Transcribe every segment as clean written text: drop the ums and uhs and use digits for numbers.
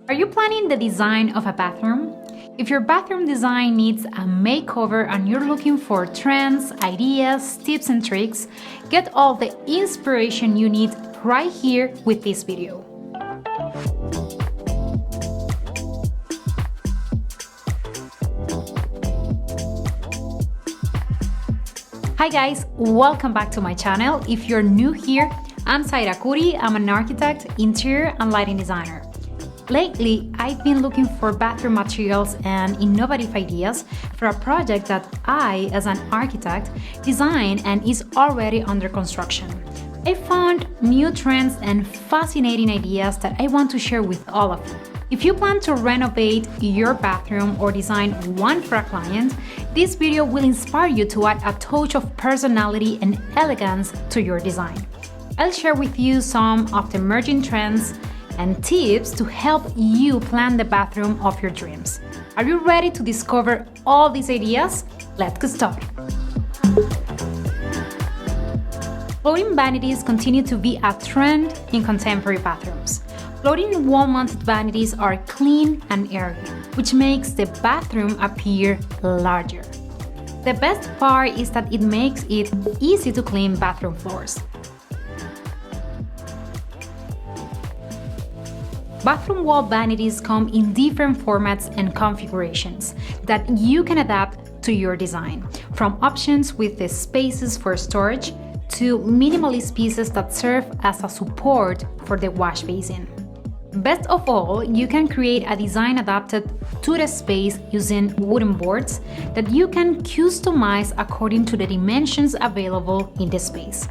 Are you planning the design of a bathroom? If your bathroom design needs a makeover and you're looking for trends, ideas, tips and tricks, get all the inspiration you need right here with this video. Hi guys, welcome back to my channel. If you're new here, I'm Zaira Kuri. I'm an architect, interior and lighting designer. Lately, I've been looking for bathroom materials and innovative ideas for a project that I, as an architect, designed and is already under construction. I found new trends and fascinating ideas that I want to share with all of you. If you plan to renovate your bathroom or design one for a client, this video will inspire you to add a touch of personality and elegance to your design. I'll share with you some of the emerging trends and tips to help you plan the bathroom of your dreams. Are you ready to discover all these ideas? Let's get started. Floating vanities continue to be a trend in contemporary bathrooms. Floating wall-mounted vanities are clean and airy, which makes the bathroom appear larger. The best part is that it makes it easy to clean bathroom floors. Bathroom wall vanities come in different formats and configurations that you can adapt to your design, from options with the spaces for storage to minimalist pieces that serve as a support for the wash basin. Best of all, you can create a design adapted to the space using wooden boards that you can customize according to the dimensions available in the space.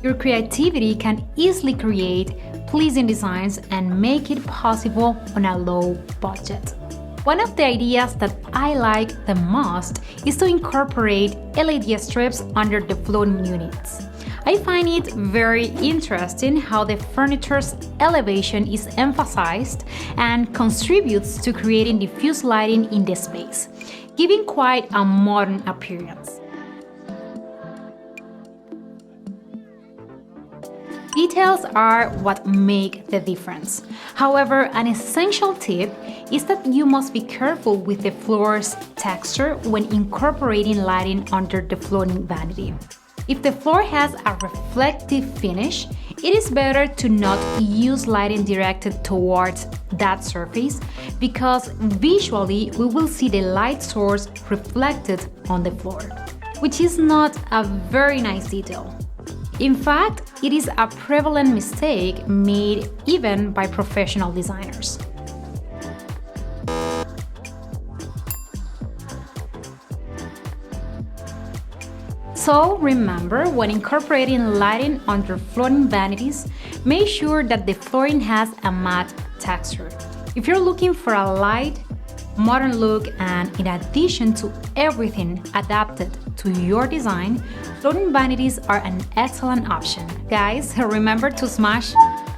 Your creativity can easily create pleasing designs and make it possible on a low budget. One of the ideas that I like the most is to incorporate LED strips under the floating units. I find it very interesting how the furniture's elevation is emphasized and contributes to creating diffuse lighting in the space, giving quite a modern appearance. Details are what make the difference. However, an essential tip is that you must be careful with the floor's texture when incorporating lighting under the floating vanity. If the floor has a reflective finish, it is better to not use lighting directed towards that surface because visually we will see the light source reflected on the floor, which is not a very nice detail. In fact, it is a prevalent mistake made even by professional designers. So remember, when incorporating lighting under floating vanities, make sure that the flooring has a matte texture. If you're looking for a light, modern look and in addition to everything adapted to your design, floating vanities are an excellent option. Guys, remember to smash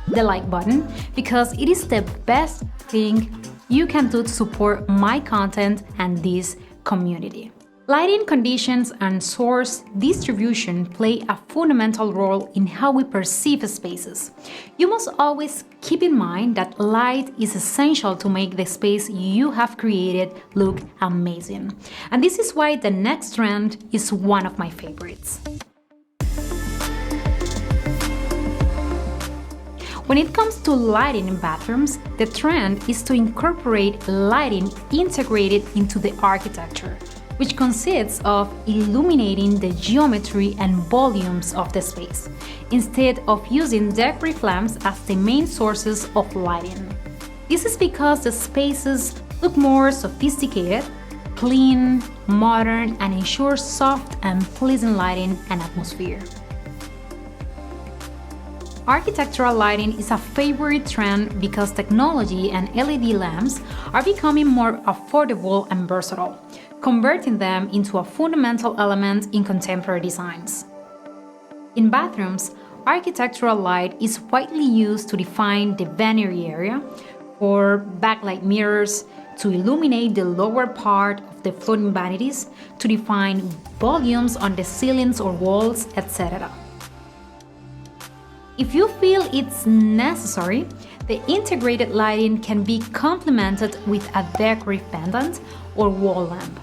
the like button because it is the best thing you can do to support my content and this community. Lighting conditions and source distribution play a fundamental role in how we perceive spaces. You must always keep in mind that light is essential to make the space you have created look amazing. And this is why the next trend is one of my favorites. When it comes to lighting in bathrooms, the trend is to incorporate lighting integrated into the architecture, which consists of illuminating the geometry and volumes of the space, instead of using decorative lamps as the main sources of lighting. This is because the spaces look more sophisticated, clean, modern, and ensure soft and pleasant lighting and atmosphere. Architectural lighting is a favorite trend because technology and LED lamps are becoming more affordable and versatile, converting them into a fundamental element in contemporary designs. In bathrooms, architectural light is widely used to define the vanity area, for backlight mirrors, to illuminate the lower part of the floating vanities, to define volumes on the ceilings or walls, etc. If you feel it's necessary, the integrated lighting can be complemented with a decorative pendant or wall lamp,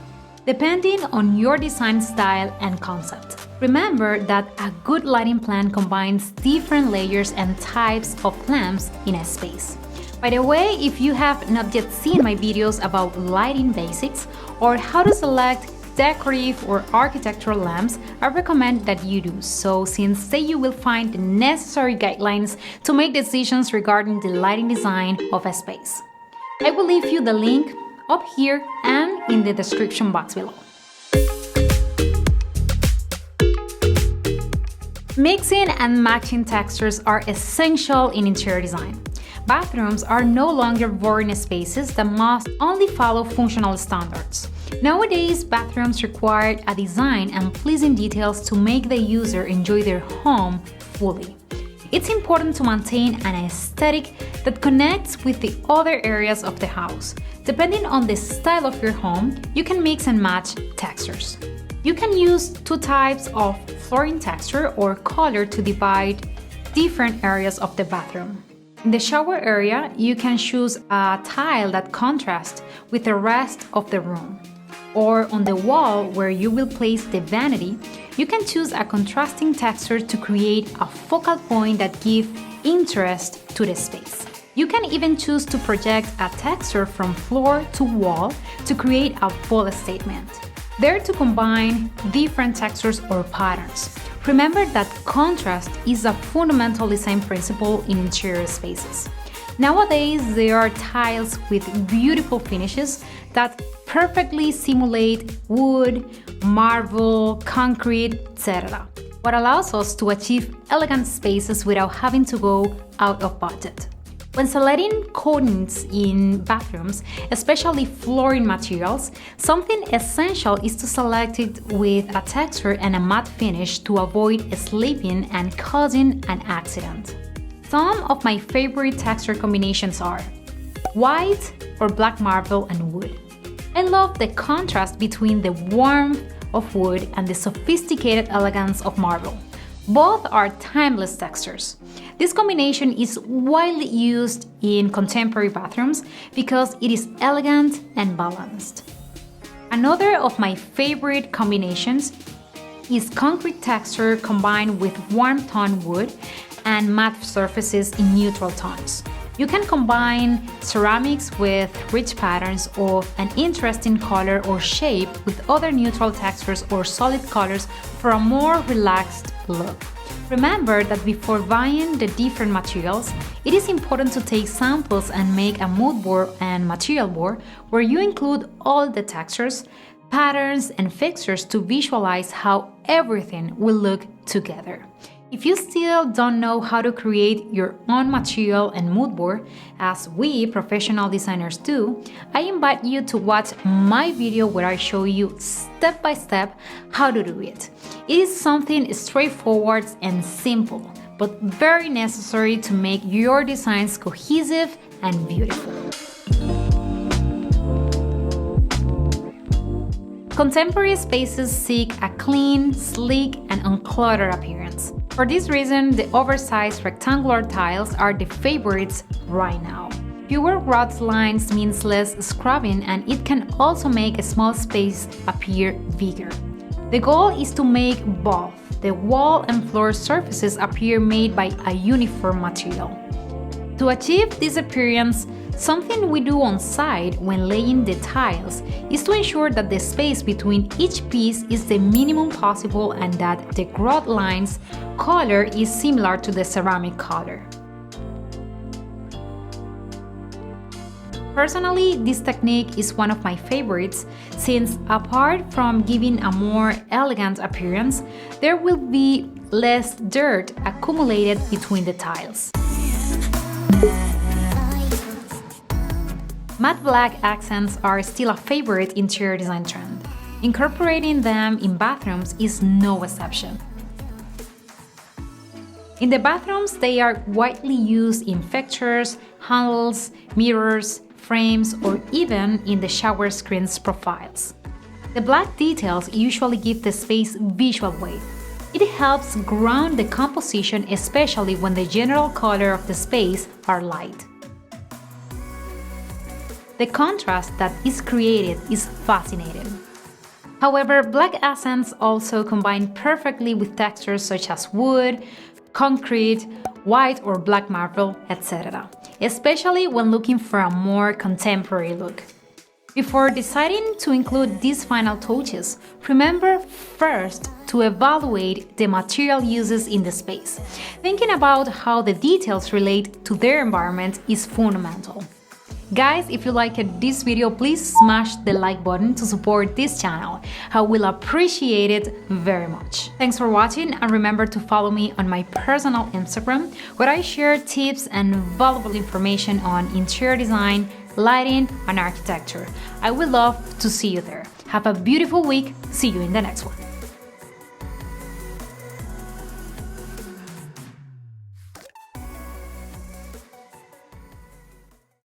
depending on your design style and concept. Remember that a good lighting plan combines different layers and types of lamps in a space. By the way, if you have not yet seen my videos about lighting basics or how to select decorative or architectural lamps, I recommend that you do so, since there you will find the necessary guidelines to make decisions regarding the lighting design of a space. I will leave you the link up here and in the description box below. Mixing and matching textures are essential in interior design. Bathrooms are no longer boring spaces that must only follow functional standards. Nowadays, bathrooms require a design and pleasing details to make the user enjoy their home fully. It's important to maintain an aesthetic that connects with the other areas of the house. Depending on the style of your home, you can mix and match textures. You can use two types of flooring texture or color to divide different areas of the bathroom. In the shower area, you can choose a tile that contrasts with the rest of the room. Or on the wall where you will place the vanity, you can choose a contrasting texture to create a focal point that gives interest to the space. You can even choose to project a texture from floor to wall to create a bold statement. There to combine different textures or patterns. Remember that contrast is a fundamental design principle in interior spaces. Nowadays, there are tiles with beautiful finishes that perfectly simulate wood, marble, concrete, etc., what allows us to achieve elegant spaces without having to go out of budget. When selecting coatings in bathrooms, especially flooring materials, something essential is to select it with a texture and a matte finish to avoid slipping and causing an accident. Some of my favorite texture combinations are white or black marble and wood. I love the contrast between the warmth of wood and the sophisticated elegance of marble. Both are timeless textures. This combination is widely used in contemporary bathrooms because it is elegant and balanced. Another of my favorite combinations is concrete texture combined with warm tone wood and matte surfaces in neutral tones. You can combine ceramics with rich patterns of an interesting color or shape with other neutral textures or solid colors for a more relaxed look. Remember that before buying the different materials, it is important to take samples and make a mood board and material board where you include all the textures, patterns, and fixtures to visualize how everything will look together. If you still don't know how to create your own material and mood board, as we professional designers do, I invite you to watch my video where I show you step by step how to do it. It is something straightforward and simple, but very necessary to make your designs cohesive and beautiful. Contemporary spaces seek a clean, sleek, and uncluttered appearance. For this reason, the oversized rectangular tiles are the favorites right now. Fewer rough lines means less scrubbing, and it can also make a small space appear bigger. The goal is to make both the wall and floor surfaces appear made by a uniform material. To achieve this appearance, something we do on site when laying the tiles is to ensure that the space between each piece is the minimum possible and that the grout line's color is similar to the ceramic color. Personally, this technique is one of my favorites since, apart from giving a more elegant appearance, there will be less dirt accumulated between the tiles. Matte black accents are still a favorite interior design trend. Incorporating them in bathrooms is no exception. In the bathrooms, they are widely used in fixtures, handles, mirrors, frames, or even in the shower screens profiles. The black details usually give the space visual weight. It helps ground the composition, especially when the general color of the space are light. The contrast that is created is fascinating. However, black accents also combine perfectly with textures such as wood, concrete, white or black marble, etc., especially when looking for a more contemporary look. Before deciding to include these final touches, remember first to evaluate the material uses in the space. Thinking about how the details relate to their environment is fundamental. Guys, if you liked this video, please smash the like button to support this channel. I will appreciate it very much. Thanks for watching, and remember to follow me on my personal Instagram, where I share tips and valuable information on interior design, lighting, and architecture. I would love to see you there. Have a beautiful week. See you in the next one.